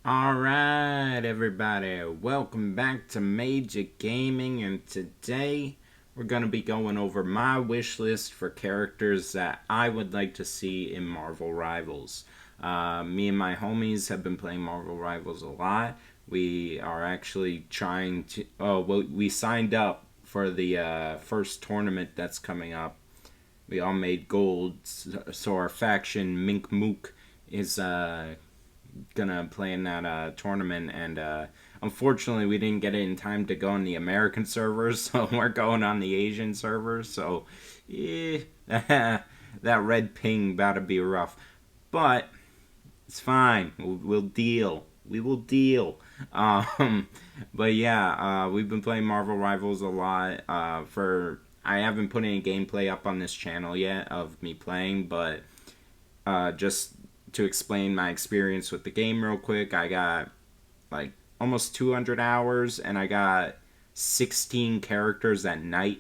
Alright, everybody, welcome back to Major Gaming, and today we're going to be going over my wish list for characters that I would like to see in Marvel Rivals. Me and my homies have been playing Marvel Rivals a lot. We are actually trying to. Oh, well, we signed up for the first tournament that's coming up. We all made gold, so our faction, Mink Mook, is gonna play in that tournament, and unfortunately we didn't get it in time to go on the American servers, so we're going on the Asian servers. So, yeah, that red ping about to be rough, but it's fine. We'll deal. We will deal. Um, but yeah, we've been playing Marvel Rivals a lot. I haven't put any gameplay up on this channel yet of me playing, but just to explain my experience with the game real quick, I got like almost 200 hours, and I got 16 characters at night.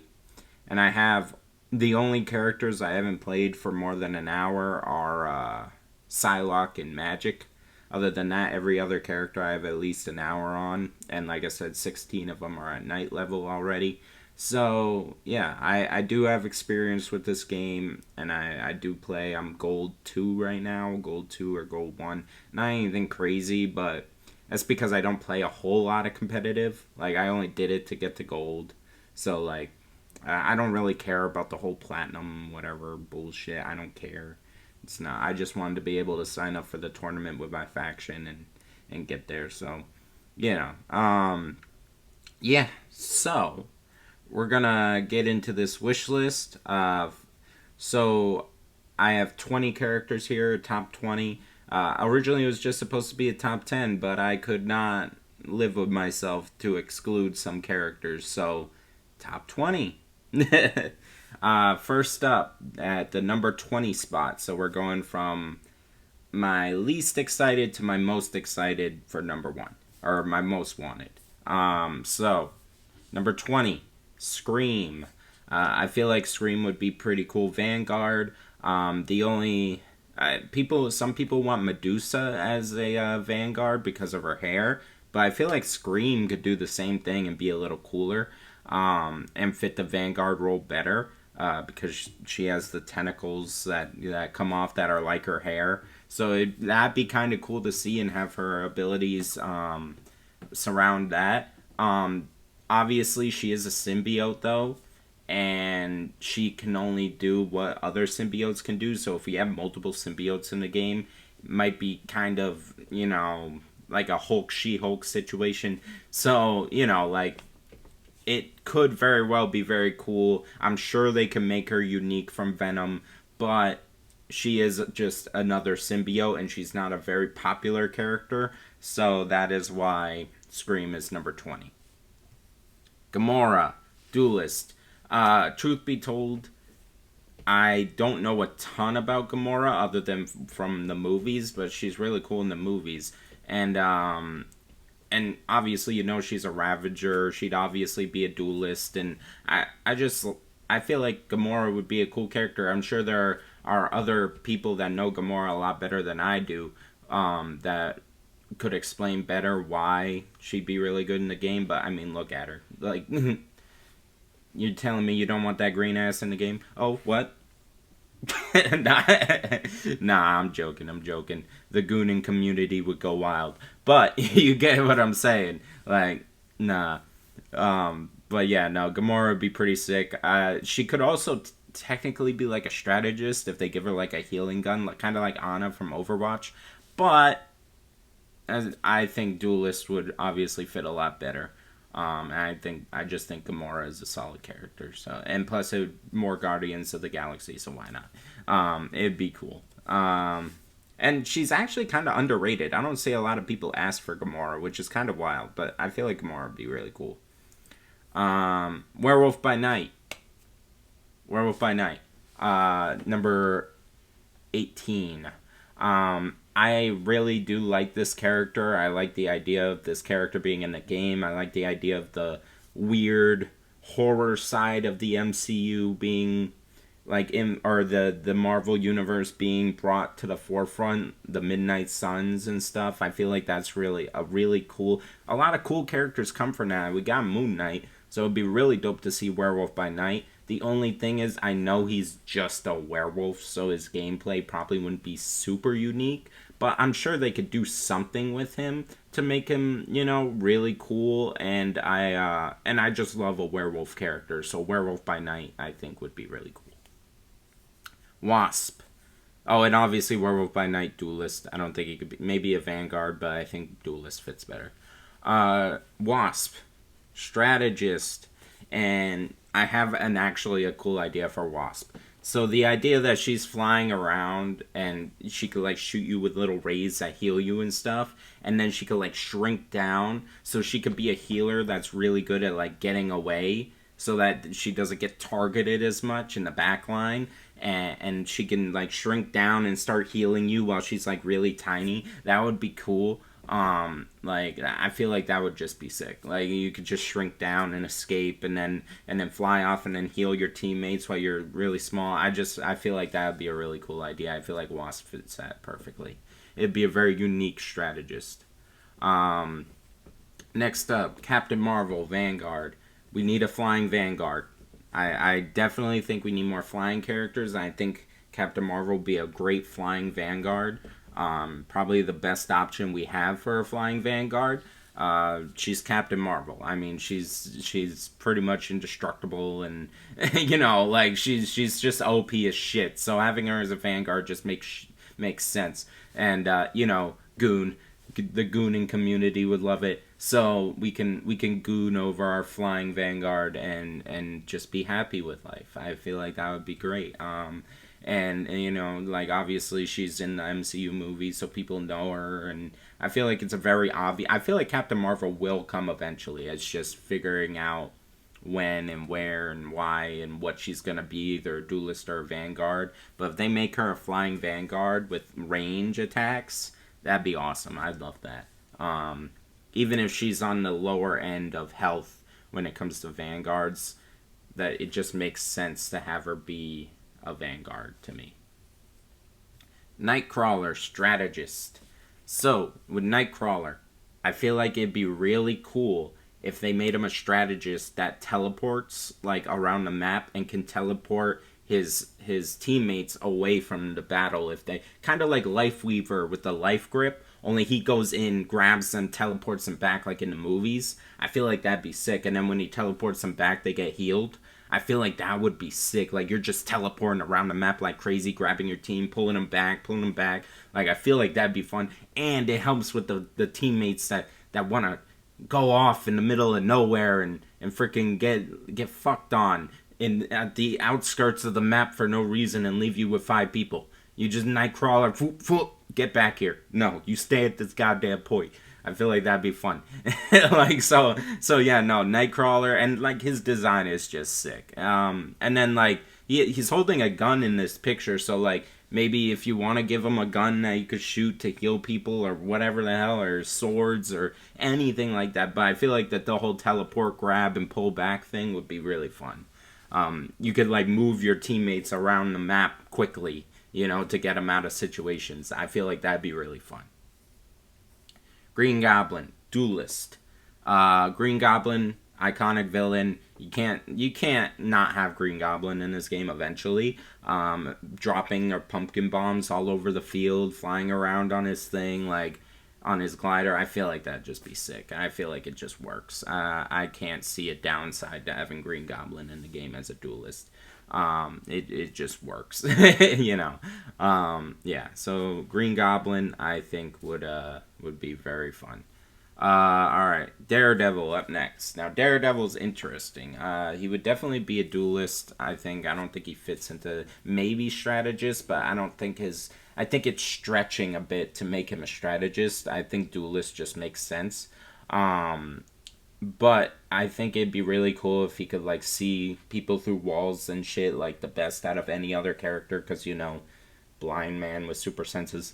And I have the only characters I haven't played for more than an hour are Psylocke and Magic. Other than that, every other character I have at least an hour on. And like I said, 16 of them are at night level already. So, yeah, I do have experience with this game, and I do play. I'm Gold 2 right now, Gold 2 or Gold 1. Not anything crazy, but that's because I don't play a whole lot of competitive. Like, I only did it to get to Gold. So, like, I don't really care about the whole Platinum, whatever bullshit. I don't care. It's not. I just wanted to be able to sign up for the tournament with my faction and get there. So, you know. Yeah, so we're gonna get into this wish list. So I have 20 characters here, top 20. Originally, it was just supposed to be a top 10, but I could not live with myself to exclude some characters. So, top 20. First up at the number 20 spot. So we're going from my least excited to my most excited for number one, or my most wanted. So number 20, Scream. I feel like Scream would be pretty cool. Vanguard. The only some people want Medusa as a Vanguard because of her hair, but I feel like Scream could do the same thing and be a little cooler, and fit the Vanguard role better. Because she has the tentacles that come off that are like her hair, so that'd be kind of cool to see and have her abilities surround that. Obviously, she is a symbiote though, and she can only do what other symbiotes can do. So if we have multiple symbiotes in the game, it might be kind of, like a Hulk She-Hulk situation. So, like, it could very well be very cool. I'm sure they can make her unique from Venom, but she is just another symbiote, and she's not a very popular character. So that is why Scream is number 20. Gamora, Duelist. Truth be told, I don't know a ton about Gamora other than from the movies, but she's really cool in the movies. And obviously, she's a Ravager. She'd obviously be a duelist, and I feel like Gamora would be a cool character. I'm sure there are other people that know Gamora a lot better than I do, that could explain better why she'd be really good in the game. But I mean, look at her. Like, you're telling me you don't want that green ass in the game? Oh, what? nah, I'm joking. I'm joking. The gooning community would go wild, but you get what I'm saying. Like, nah. But yeah, no. Gamora would be pretty sick. She could also technically be like a strategist if they give her like a healing gun, like kind of like Ana from Overwatch. But I think Duelist would obviously fit a lot better. And I just think Gamora is a solid character. So, and plus, it would more Guardians of the Galaxy. So why not? It'd be cool. And she's actually kind of underrated. I don't see a lot of people ask for Gamora, which is kind of wild. But I feel like Gamora would be really cool. Werewolf by Night. Werewolf by Night. Number 18. I really do like this character. I like the idea of this character being in the game. I like the idea of the weird horror side of the MCU being like in or the Marvel universe being brought to the forefront, the Midnight Suns and stuff. I feel like that's really cool. A lot of cool characters come from that. We got Moon Knight, so it'd be really dope to see Werewolf by Night. The only thing is, I know he's just a werewolf, so his gameplay probably wouldn't be super unique. But I'm sure they could do something with him to make him, really cool. And I just love a werewolf character, so Werewolf by Night I think would be really cool. Wasp. Oh, and obviously Werewolf by Night Duelist. I don't think he could be maybe a Vanguard, but I think Duelist fits better. Wasp, strategist, and I have actually a cool idea for Wasp. So the idea that she's flying around and she could like shoot you with little rays that heal you and stuff, and then she could like shrink down, so she could be a healer that's really good at like getting away, so that she doesn't get targeted as much in the back line, and she can like shrink down and start healing you while she's like really tiny. That would be cool. Like I feel like that would just be sick. Like you could just shrink down and escape, and then fly off and then heal your teammates while you're really small. I feel like that would be a really cool idea. I feel like Wasp fits that perfectly. It'd be a very unique strategist. Next up, Captain Marvel, Vanguard. We need a flying Vanguard. I definitely think we need more flying characters. I think Captain Marvel would be a great flying Vanguard. Probably the best option we have for a flying Vanguard. She's Captain Marvel. I mean, she's pretty much indestructible, and like she's just OP as shit. So having her as a Vanguard just makes sense. And Goon, the gooning community would love it. So we can goon over our flying Vanguard and just be happy with life. I feel like that would be great. And like obviously she's in the MCU movie, so people know her, and I feel like it's a very obvious. I feel like Captain Marvel will come eventually. It's just figuring out when and where and why and what she's gonna be, either a duelist or a Vanguard. But if they make her a flying Vanguard with range attacks, that'd be awesome. I'd love that. Even if she's on the lower end of health when it comes to Vanguards, that it just makes sense to have her be a Vanguard to me. Nightcrawler, strategist. So, with Nightcrawler, I feel like it'd be really cool if they made him a strategist that teleports like around the map and can teleport his teammates away from the battle. If they kind of like Lifeweaver with the life grip, only he goes in, grabs them, teleports them back like in the movies. I feel like that'd be sick. And then when he teleports them back, they get healed. I feel like that would be sick. Like you're just teleporting around the map like crazy, grabbing your team, pulling them back. Like I feel like that'd be fun, and it helps with the teammates that want to go off in the middle of nowhere and freaking get fucked on at the outskirts of the map for no reason and leave you with 5 people. You just Nightcrawler, foop, foop, get back here. No, you stay at this goddamn point. I feel like that'd be fun. Like so yeah, no, Nightcrawler, and like his design is just sick. And then like he's holding a gun in this picture, so like maybe if you want to give him a gun that you could shoot to heal people or whatever the hell, or swords or anything like that. But I feel like that the whole teleport, grab, and pull back thing would be really fun. You could like move your teammates around the map quickly, to get them out of situations. I feel like that'd be really fun. Green Goblin, duelist. Green Goblin, iconic villain. You can't not have Green Goblin in this game eventually. Dropping their pumpkin bombs all over the field, flying around on his thing, like on his glider. I feel like that'd just be sick. I feel like it just works. I can't see a downside to having Green Goblin in the game as a duelist. It just works, yeah, so Green Goblin I think would be very fun. Alright, Daredevil up next. Now Daredevil's interesting. He would definitely be a duelist, I think. I don't think he fits into maybe strategist, but I think it's stretching a bit to make him a strategist. I think duelist just makes sense. But I think it'd be really cool if he could, like, see people through walls and shit, like, the best out of any other character, because, blind man with super senses.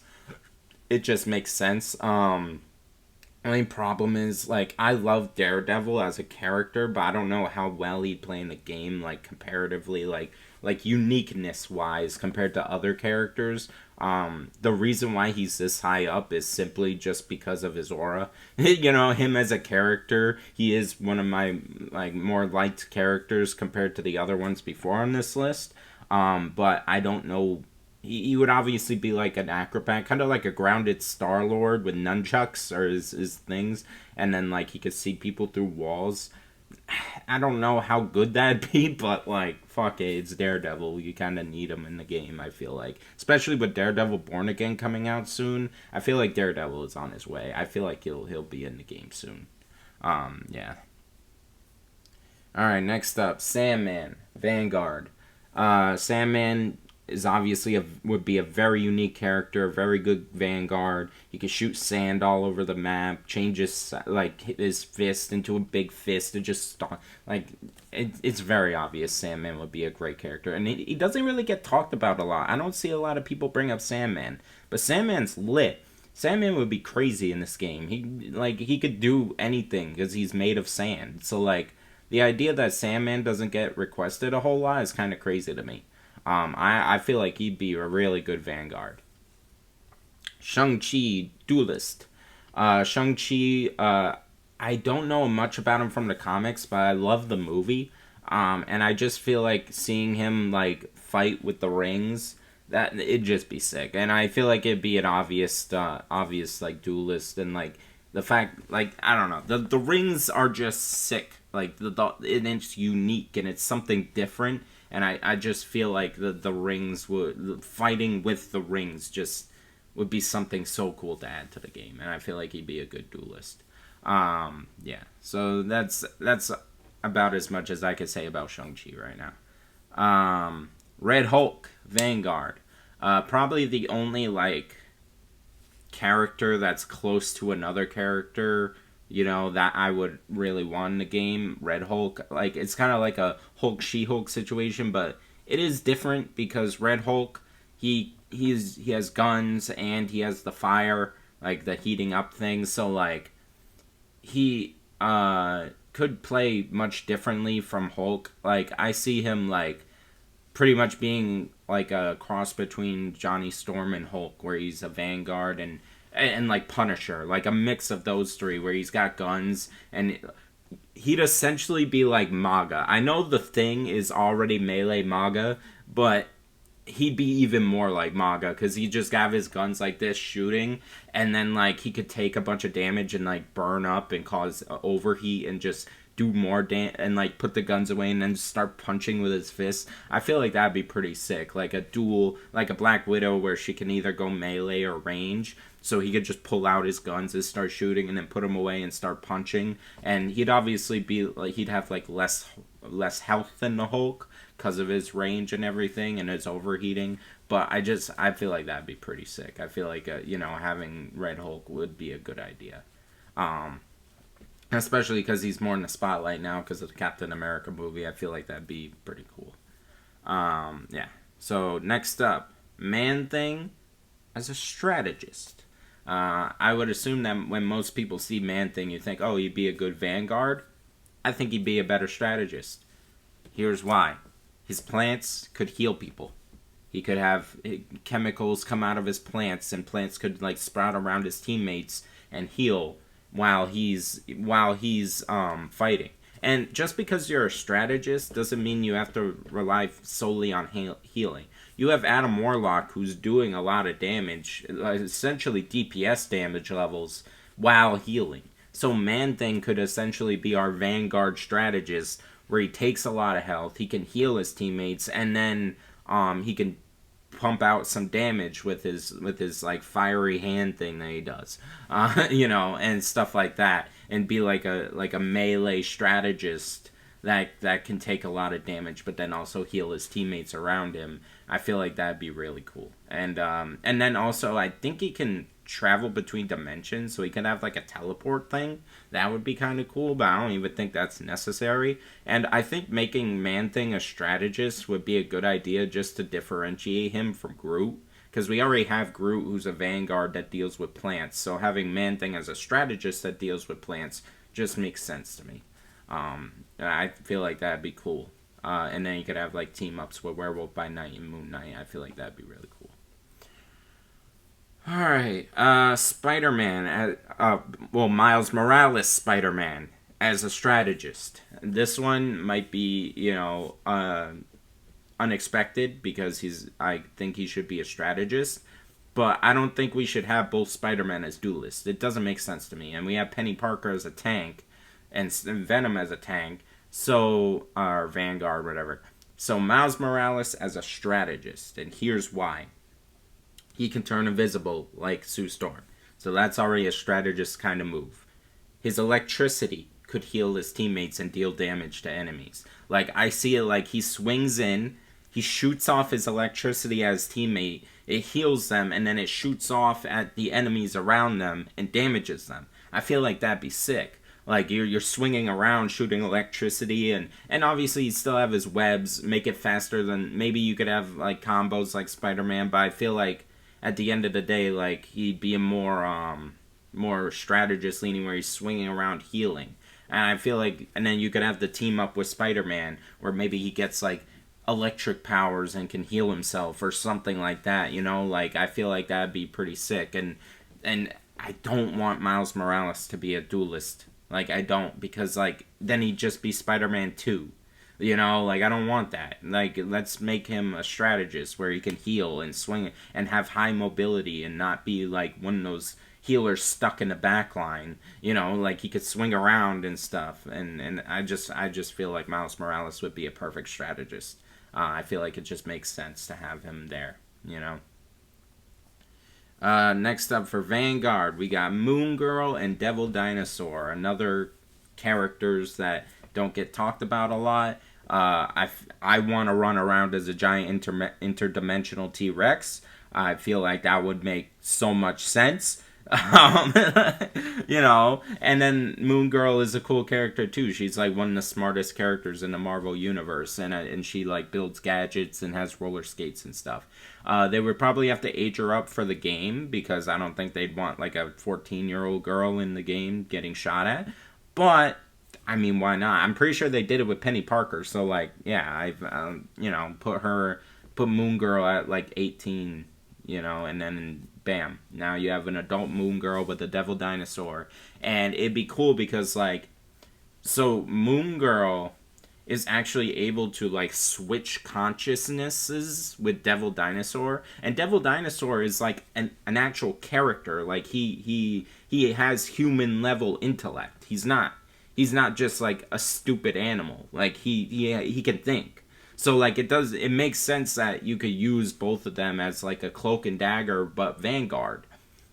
It just makes sense. Only problem is, like, I love Daredevil as a character, but I don't know how well he'd play in the game, like, comparatively, like like uniqueness wise compared to other characters. The reason why he's this high up is simply just because of his aura. You know, him as a character, he is one of my like more liked characters compared to the other ones before on this list. But I don't know. He would obviously be like an acrobat, kind of like a grounded Star Lord with nunchucks or his things, and then like he could see people through walls. I don't know how good that'd be, but like, fuck it, it's Daredevil. You kind of need him in the game, I feel like. Especially with Daredevil Born Again coming out soon. I feel like Daredevil is on his way. I feel like he'll be in the game soon. Yeah. Alright, next up, Sandman, Vanguard. Sandman is obviously would be a very unique character, a very good Vanguard. He can shoot sand all over the map, change his fist into a big fist, and just like it's very obvious Sandman would be a great character, and he doesn't really get talked about a lot. I don't see a lot of people bring up Sandman, but Sandman's lit. Sandman would be crazy in this game. He could do anything because he's made of sand. So like the idea that Sandman doesn't get requested a whole lot is kind of crazy to me. I feel like he'd be a really good Vanguard. Shang-Chi, Duelist. Shang-Chi, I don't know much about him from the comics, but I love the movie. And I just feel like seeing him, like, fight with the rings, that it'd just be sick. And I feel like it'd be an obvious, like, duelist. And, like, the fact, like, I don't know. The rings are just sick. Like, it's unique and it's something different. And I just feel like the rings fighting with the rings just would be something so cool to add to the game. And I feel like he'd be a good duelist. Yeah. So that's about as much as I could say about Shang-Chi right now. Red Hulk, Vanguard. Probably the only, like, character that's close to another character, you know, that I would really want in the game. Red Hulk, like, it's kind of like a Hulk She-Hulk situation, but it is different because Red Hulk, he has guns and he has the fire, like the heating up thing, so like he could play much differently from Hulk. Like I see him like pretty much being like a cross between Johnny Storm and Hulk, where he's a Vanguard and like Punisher, like a mix of those three, where he's got guns, and he'd essentially be like MAGA. I know the Thing is already melee MAGA, but he'd be even more like MAGA, because he just have his guns like this shooting, and then like he could take a bunch of damage and like burn up and cause overheat and just do more and like put the guns away and then just start punching with his fists. I feel like that'd be pretty sick, like a duel, like a Black Widow where she can either go melee or range. So he could just pull out his guns and start shooting and then put them away and start punching. And he'd obviously be like, he'd have like less health than the Hulk because of his range and everything and his overheating. But I feel like that'd be pretty sick. I feel like, having Red Hulk would be a good idea. Especially because he's more in the spotlight now because of the Captain America movie. I feel like that'd be pretty cool. Yeah. So next up, Man-Thing as a strategist. I would assume that when most people see Man-Thing, you think, oh, he'd be a good Vanguard. I think he'd be a better strategist. Here's why. His plants could heal people. He could have chemicals come out of his plants, and plants could like sprout around his teammates and heal while he's fighting. And just because you're a strategist doesn't mean you have to rely solely on healing. You have Adam Warlock, who's doing a lot of damage, essentially DPS damage levels, while healing. So Man-Thing could essentially be our Vanguard strategist, where he takes a lot of health, he can heal his teammates, and then he can pump out some damage with his like fiery hand thing that he does, and stuff like that, and be like a melee strategist that can take a lot of damage, but then also heal his teammates around him. I feel like that'd be really cool. And then also I think he can travel between dimensions, so he can have like a teleport thing. That would be kind of cool, but I don't even think that's necessary. And I think making Man-Thing a strategist would be a good idea, just to differentiate him from Groot, because we already have Groot, who's a Vanguard that deals with plants, so having Man-Thing as a strategist that deals with plants just makes sense to me. I feel like that'd be cool. And then you could have like team ups with Werewolf by Night and Moon Knight. I feel like that'd be really cool. All right, Spider-Man. Miles Morales Spider-Man as a strategist. This one might be, unexpected because I think he should be a strategist. But I don't think we should have both Spider-Man as duelists. It doesn't make sense to me. And we have Penny Parker as a tank and Venom as a tank. So, or Vanguard, whatever. So Miles Morales as a strategist. And here's why. He can turn invisible like Sue Storm. So that's already a strategist kind of move. His electricity could heal his teammates and deal damage to enemies. Like, I see it like he swings in, he shoots off his electricity at his teammate, it heals them, and then it shoots off at the enemies around them and damages them. I feel like that'd be sick. Like, you're swinging around shooting electricity, and obviously you still have his webs, make it faster than, maybe you could have like combos like Spider-Man, but I feel like at the end of the day, like, he'd be a more strategist leaning where he's swinging around healing. And I feel like, and then you could have the team up with Spider-Man where maybe he gets like electric powers and can heal himself or something like that, like, I feel like that'd be pretty sick. And I don't want Miles Morales to be a duelist. Like, I don't, because like then he'd just be Spider-Man 2. Like, I don't want that. Like, let's make him a strategist where he can heal and swing and have high mobility and not be like one of those healers stuck in the back line. Like, he could swing around and stuff. And I just feel like Miles Morales would be a perfect strategist. I feel like it just makes sense to have him there, Next up for Vanguard, we got Moon Girl and Devil Dinosaur, another characters that don't get talked about a lot. I want to run around as a giant interdimensional T-Rex. I feel like that would make so much sense. And then Moon Girl is a cool character too. She's like one of the smartest characters in the Marvel universe, and she like builds gadgets and has roller skates and stuff. They would probably have to age her up for the game because I don't think they'd want like a 14-year-old girl in the game getting shot at. But I mean, why not? I'm pretty sure they did it with Penny Parker. So like, yeah, I've put Moon Girl at like 18, and then bam, now you have an adult Moon Girl with a Devil Dinosaur. And it'd be cool because like, so Moon Girl is actually able to like switch consciousnesses with Devil Dinosaur, and Devil Dinosaur is like an actual character. Like, he has human level intellect. He's not just like a stupid animal. Like, he can think. So like, it makes sense that you could use both of them as like a Cloak and Dagger, but Vanguard,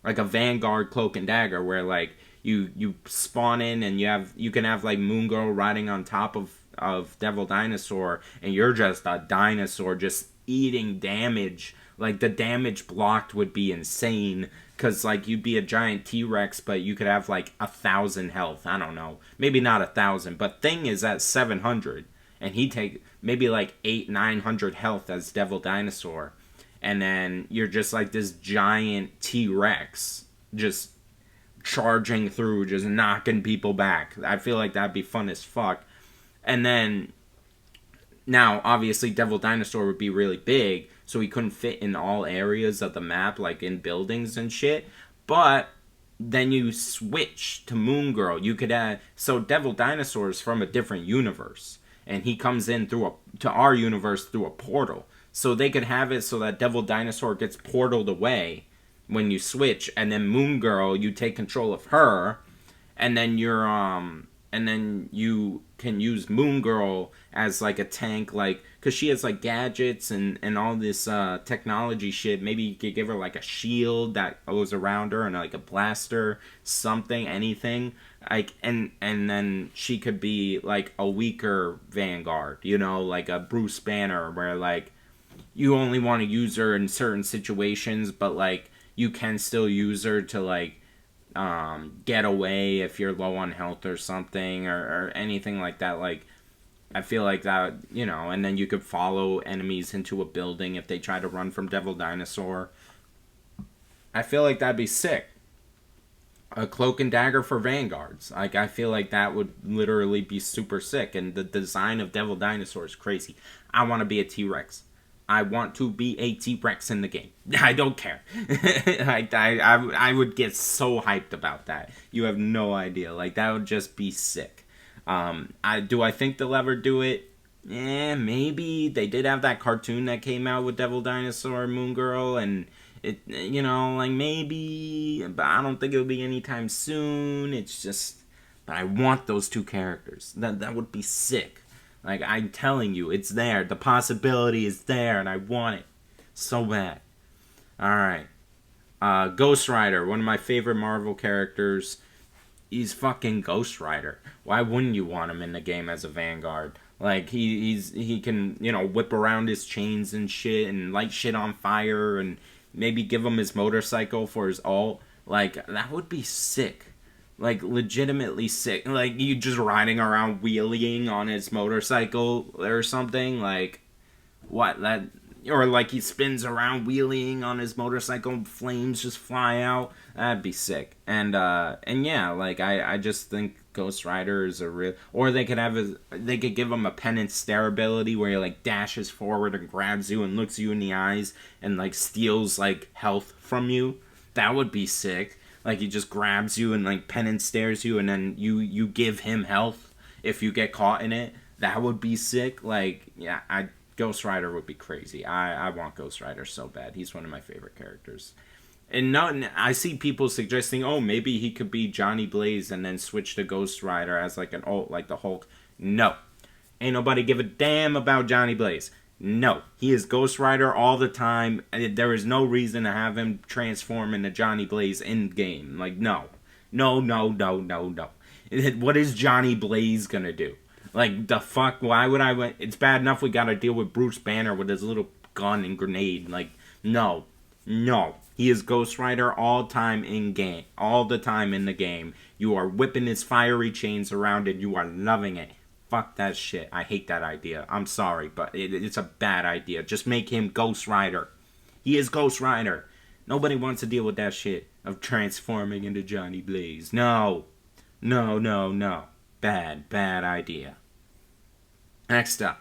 like a Vanguard Cloak and Dagger, where like you spawn in and you can have like Moon Girl riding on top of Devil Dinosaur, and you're just a dinosaur just eating damage. Like, the damage blocked would be insane, because like, you'd be a giant T-Rex, but you could have like 1,000 health. I don't know, maybe not 1,000, but Thing is at 700, and he take maybe like 900 health as Devil Dinosaur, and then you're just like this giant T-Rex just charging through, just knocking people back. I feel like that'd be fun as fuck. And then, now, obviously, Devil Dinosaur would be really big, so he couldn't fit in all areas of the map, like in buildings and shit. But then you switch to Moon Girl. You could add, so Devil Dinosaur is from a different universe, and he comes in to our universe through a portal. So they could have it so that Devil Dinosaur gets portaled away when you switch, and then Moon Girl, you take control of her, and then you can use Moon Girl as like a tank, like, because she has like gadgets and all this technology shit. Maybe you could give her like a shield that goes around her and like a blaster, something, anything. Like, and then she could be like a weaker Vanguard, like a Bruce Banner, where like you only want to use her in certain situations, but like you can still use her to like get away if you're low on health or something, or anything like that. Like, I feel like that, and then you could follow enemies into a building if they try to run from Devil Dinosaur. I feel like that'd be sick. a cloak and dagger for vanguards. Like, I feel like that would literally be super sick. And the design of Devil Dinosaur is crazy. I want to be a T-Rex. I want to be a T-Rex in the game. I don't care. I would get so hyped about that. You have no idea. Like, that would just be sick. Do I think they'll ever do it? Maybe. They did have that cartoon that came out with Devil Dinosaur and Moon Girl, and it, like, maybe, but I don't think it'll be anytime soon. It's just, but I want those two characters. That would be sick. Like, I'm telling you, it's there. The possibility is there, and I want it so bad. Alright. Ghost Rider, one of my favorite Marvel characters. He's fucking Ghost Rider. Why wouldn't you want him in the game as a Vanguard? Like, he can, whip around his chains and shit and light shit on fire and maybe give him his motorcycle for his ult. Like, that would be sick. Like, legitimately sick. Like, you just riding around wheeling on his motorcycle or something. Like, what? That, or like he spins around wheeling on his motorcycle, flames just fly out. That'd be sick. And yeah, like, I just think Ghost Rider is a real, or they could give him a pen and stare ability where he like dashes forward and grabs you and looks you in the eyes and like steals like health from you. That would be sick. Like, he just grabs you and like pen and stares you, and then you give him health if you get caught in it. That would be sick. Like, yeah, Ghost Rider would be crazy. I want Ghost Rider so bad. He's one of my favorite characters. And I see people suggesting, oh, maybe he could be Johnny Blaze and then switch to Ghost Rider as like an ult, like the Hulk. No. Ain't nobody give a damn about Johnny Blaze. No. He is Ghost Rider all the time. There is no reason to have him transform into Johnny Blaze in-game. Like, no. No. What is Johnny Blaze gonna do? Like, the fuck? Why would I? It's bad enough we gotta deal with Bruce Banner with his little gun and grenade. Like, no. He is Ghost Rider all time in game. All the time in the game. You are whipping his fiery chains around and you are loving it. Fuck that shit. I hate that idea. I'm sorry, but it's a bad idea. Just make him Ghost Rider. He is Ghost Rider. Nobody wants to deal with that shit of transforming into Johnny Blaze. No. Bad idea. Next up,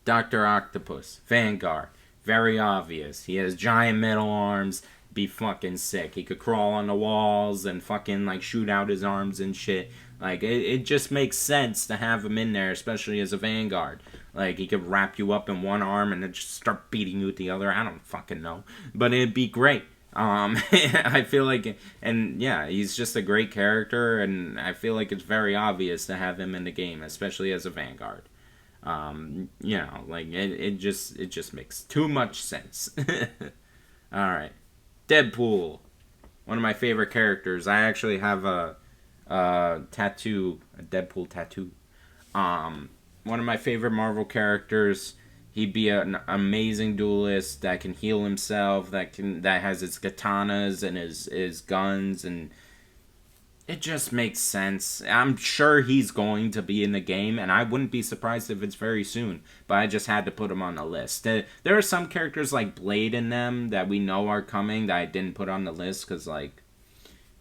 Dr. Octopus, Vanguard. Very obvious. He has giant metal arms. Be fucking sick. He could crawl on the walls and fucking like shoot out his arms and shit. Like, it just makes sense to have him in there, especially as a Vanguard. Like, he could wrap you up in one arm and then just start beating you with the other. I don't fucking know. But it'd be great. I feel like, and yeah, he's just a great character, and I feel like it's very obvious to have him in the game, especially as a Vanguard. Like, it just makes too much sense. Alright. Deadpool. One of my favorite characters. I actually have a tattoo, a Deadpool tattoo. One of my favorite Marvel characters. He'd be an amazing duelist that can heal himself, that has his katanas and his guns, and it just makes sense. I'm sure he's going to be in the game, and I wouldn't be surprised if it's very soon, but I just had to put him on the list. There are some characters like Blade in them that we know are coming that I didn't put on the list because, like,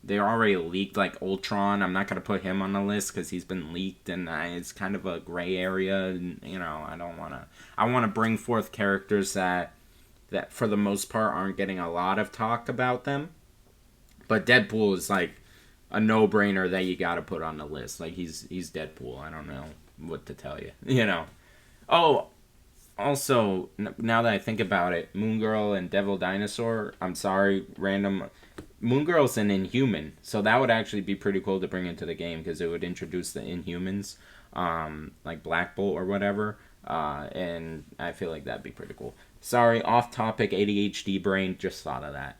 they're already leaked, like Ultron. I'm not going to put him on the list because he's been leaked, and it's kind of a gray area, and, I don't want to... I want to bring forth characters that for the most part aren't getting a lot of talk about them. But Deadpool is, like, a no-brainer that you got to put on the list. Like, he's Deadpool. I don't know what to tell you, Oh, also, now that I think about it, Moon Girl and Devil Dinosaur, I'm sorry, random... Moon Girl's an Inhuman, so that would actually be pretty cool to bring into the game because it would introduce the Inhumans, like Black Bolt or whatever, and I feel like that'd be pretty cool. Sorry, off-topic ADHD brain, just thought of that.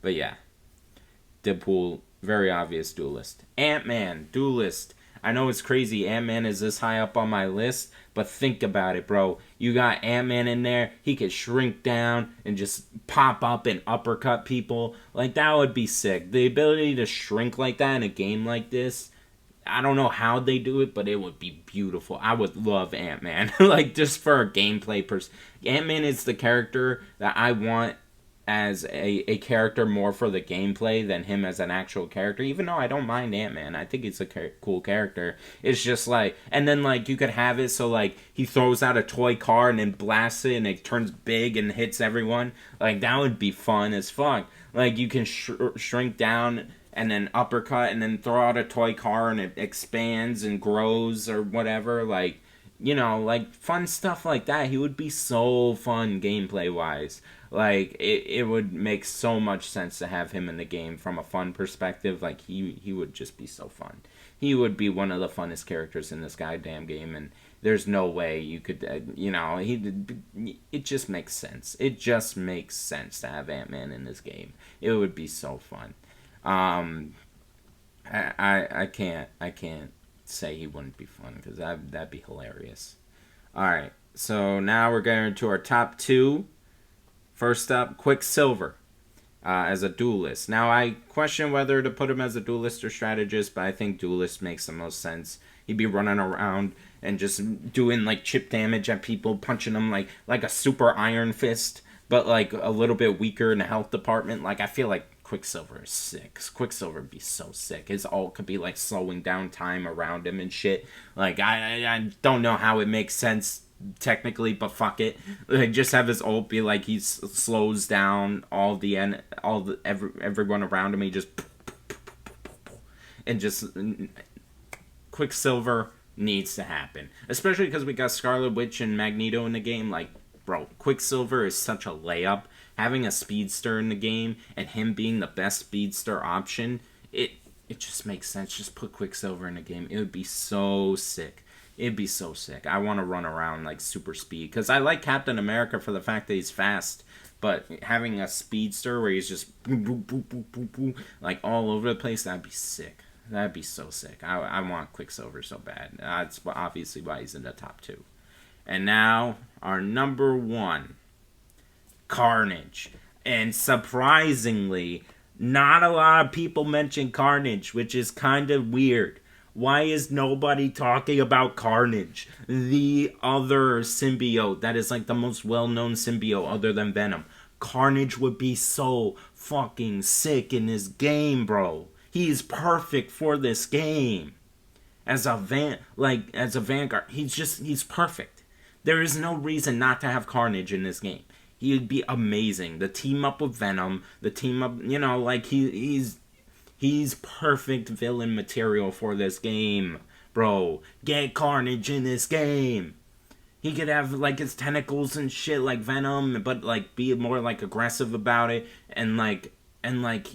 But yeah, Deadpool, very obvious duelist. Ant-Man, duelist. I know it's crazy, Ant-Man is this high up on my list, but think about it, bro. You got Ant-Man in there, he could shrink down and just pop up and uppercut people. Like, that would be sick. The ability to shrink like that in a game like this, I don't know how they do it, but it would be beautiful. I would love Ant-Man. Like, just for a gameplay Ant-Man is the character that I want a character more for the gameplay than him as an actual character, even though I don't mind Ant-Man. I think he's a cool character. It's just like, and then like you could have it so like he throws out a toy car and then blasts it and it turns big and hits everyone. Like that would be fun as fuck. Like you can shrink down and then uppercut and then throw out a toy car and it expands and grows or whatever. Like, you know, like fun stuff like that. He would be so fun gameplay wise. Like it would make so much sense to have him in the game from a fun perspective. Like he would just be so fun. He would be one of the funnest characters in this goddamn game, and there's no way you could, you know, it just makes sense. It just makes sense to have Ant-Man in this game. It would be so fun. I can't say he wouldn't be fun, because that'd be hilarious. All right, so now we're going to our top two. First up, Quicksilver as a duelist. Now, I question whether to put him as a duelist or strategist, but I think duelist makes the most sense. He'd be running around and just doing like chip damage at people, punching them like a super Iron Fist, but like a little bit weaker in the health department. Like I feel like Quicksilver is sick. Quicksilver would be so sick. His ult could be like slowing down time around him and shit. Like I don't know how it makes sense technically, but fuck it. Like just have his ult be like he slows down everyone around him. He just and just Quicksilver needs to happen, especially because we got Scarlet Witch and Magneto in the game. Like, bro, Quicksilver is such a layup. Having a speedster in the game and him being the best speedster option, it just makes sense. Just put Quicksilver in the game. It would be so sick. It'd be so sick. I want to run around like super speed, because I like Captain America for the fact that he's fast, but having a speedster where he's just boop, boop, boop, boop, boop, boop, like all over the place, that'd be sick. That'd be so sick. I want Quicksilver so bad. That's obviously why he's in the top two. And now, our number one, Carnage. And surprisingly, not a lot of people mention Carnage, which is kind of weird. Why is nobody talking about Carnage? The other symbiote that is like the most well-known symbiote other than Venom. Carnage would be so fucking sick in this game, bro. He's perfect for this game. As a Vanguard, he's perfect. There is no reason not to have Carnage in this game. He would be amazing. The team up with Venom, the team up, you know, like he's perfect villain material for this game, bro. Get Carnage in this game. He could have like his tentacles and shit like Venom, but like be more like aggressive about it, and like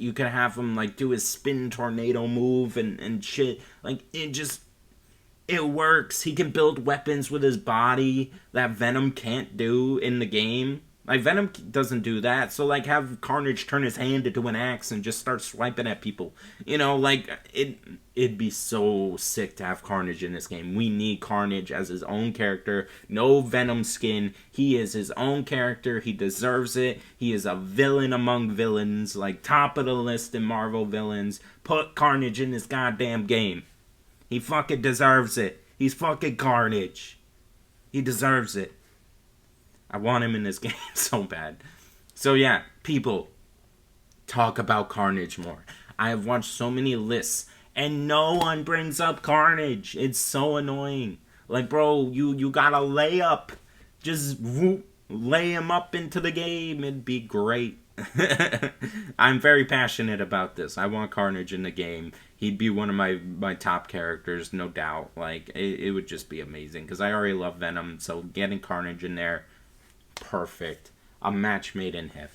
you could have him like do his spin tornado move and shit. Like it works. He can build weapons with his body that Venom can't do in the game. Like, Venom doesn't do that, so, like, have Carnage turn his hand into an axe and just start swiping at people. You know, like, it'd be so sick to have Carnage in this game. We need Carnage as his own character. No Venom skin. He is his own character. He deserves it. He is a villain among villains, like, top of the list in Marvel villains. Put Carnage in this goddamn game. He fucking deserves it. He's fucking Carnage. He deserves it. I want him in this game so bad. So yeah, people, talk about Carnage more. I have watched so many lists, and no one brings up Carnage. It's so annoying. Like, bro, you gotta lay up. Just whoop, lay him up into the game. It'd be great. I'm very passionate about this. I want Carnage in the game. He'd be one of my top characters, no doubt. Like, it would just be amazing, because I already love Venom, so getting Carnage in there, perfect. A match made in heaven.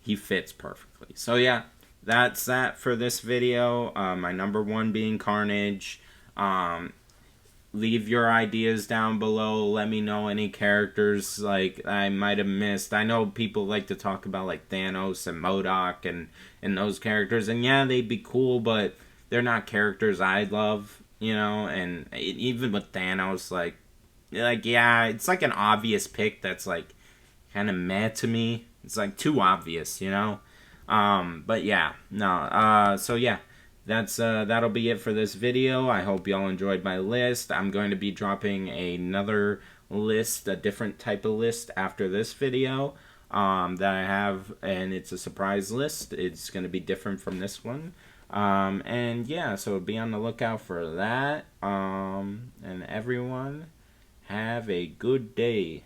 He fits perfectly. So yeah, that's that for this video. My number one being Carnage. Leave your ideas down below. Let me know any characters like I might have missed. I know people like to talk about like Thanos and MODOK and those characters, and yeah, they'd be cool, but they're not characters I love, you know. And even with Thanos, like yeah, it's like an obvious pick that's like kind of meh to me. It's like too obvious, you know. But yeah, no. So yeah, that's that'll be it for this video. I hope y'all enjoyed my list. I'm going to be dropping another list, a different type of list after this video. that I have, and it's a surprise list. It's going to be different from this one. And yeah, so be on the lookout for that. And everyone, have a good day.